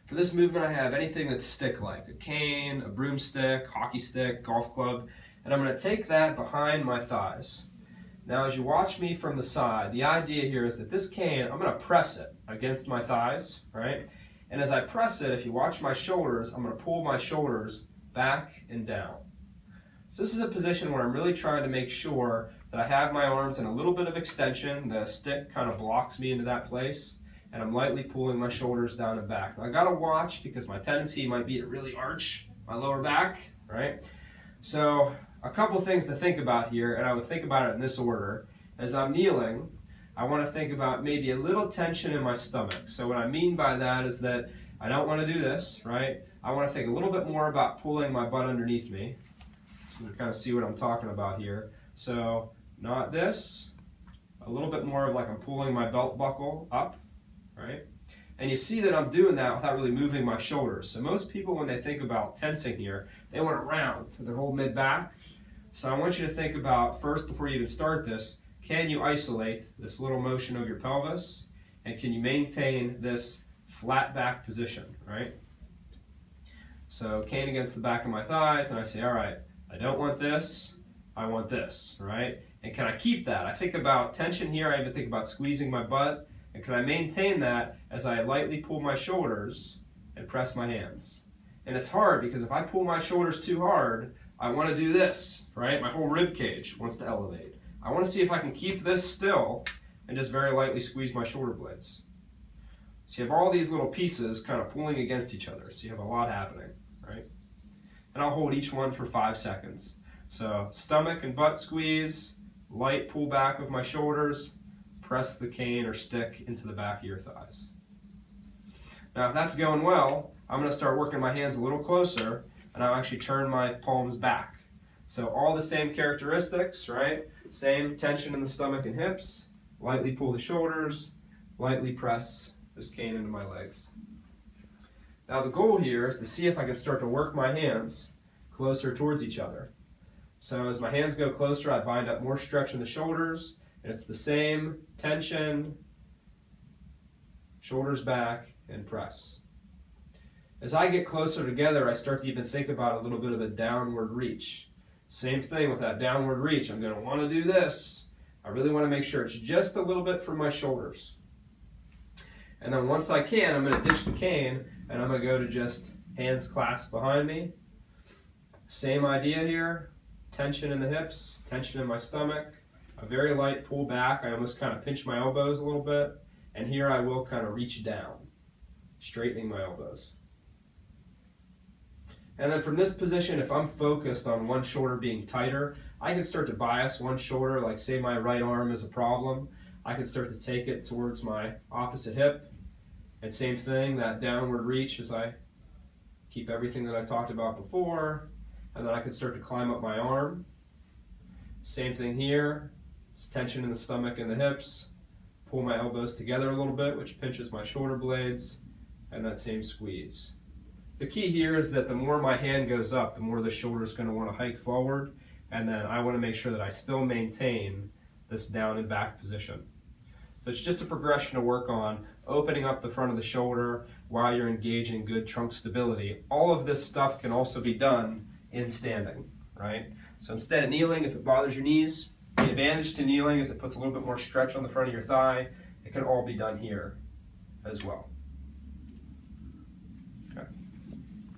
For this movement, I have anything that's stick-like, a cane, a broomstick, hockey stick, golf club, and I'm going to take that behind my thighs. Now, as you watch me from the side, the idea here is that this cane, I'm going to press it against my thighs, right? And as I press it, if you watch my shoulders, I'm going to pull my shoulders back and down. So this is a position where I'm really trying to make sure that I have my arms in a little bit of extension. The stick kind of blocks me into that place, and I'm lightly pulling my shoulders down and back. Now, I got to watch because my tendency might be to really arch my lower back, right? So a couple things to think about here, and I would think about it in this order. As I'm kneeling, I want to think about maybe a little tension in my stomach. So what I mean by that is that I don't want to do this, right? I want to think a little bit more about pulling my butt underneath me. So you can kind of see what I'm talking about here. So not this, a little bit more of like I'm pulling my belt buckle up, right? And you see that I'm doing that without really moving my shoulders. So most people, when they think about tensing here, they want to round to their whole mid-back. So I want you to think about, first, before you even start this, can you isolate this little motion of your pelvis? And can you maintain this flat back position, right? So cane against the back of my thighs, and I say, all right, I don't want this, I want this, right? And can I keep that? I think about tension here, I even think about squeezing my butt, and can I maintain that as I lightly pull my shoulders and press my hands? And it's hard because if I pull my shoulders too hard, I want to do this, right? My whole rib cage wants to elevate. I want to see if I can keep this still and just very lightly squeeze my shoulder blades. So you have all these little pieces kind of pulling against each other, so you have a lot happening, right? And I'll hold each one for 5 seconds. So stomach and butt squeeze, light pull back of my shoulders, press the cane or stick into the back of your thighs. Now if that's going well, I'm going to start working my hands a little closer, and I'll actually turn my palms back. So all the same characteristics, right? Same tension in the stomach and hips, lightly pull the shoulders, lightly press this cane into my legs. Now the goal here is to see if I can start to work my hands closer towards each other. So as my hands go closer, I bind up more stretch in the shoulders, and it's the same tension, shoulders back, and press. As I get closer together, I start to even think about a little bit of a downward reach. Same thing with that downward reach. I'm going to want to do this. I really want to make sure it's just a little bit from my shoulders. And then once I can, I'm going to ditch the cane, and I'm going to go to just hands clasped behind me. Same idea here. Tension in the hips, tension in my stomach, a very light pull back. I almost kind of pinch my elbows a little bit. And here I will kind of reach down, straightening my elbows. And then from this position, if I'm focused on one shoulder being tighter, I can start to bias one shoulder, like say my right arm is a problem. I can start to take it towards my opposite hip. And same thing, that downward reach as I keep everything that I talked about before. And then I can start to climb up my arm. Same thing here, it's tension in the stomach and the hips. Pull my elbows together a little bit, which pinches my shoulder blades, and that same squeeze. The key here is that the more my hand goes up, the more the shoulder is going to want to hike forward, and then I want to make sure that I still maintain this down and back position. So it's just a progression to work on, opening up the front of the shoulder while you're engaging good trunk stability. All of this stuff can also be done in standing, right? So instead of kneeling, if it bothers your knees, the advantage to kneeling is it puts a little bit more stretch on the front of your thigh. It can all be done here as well.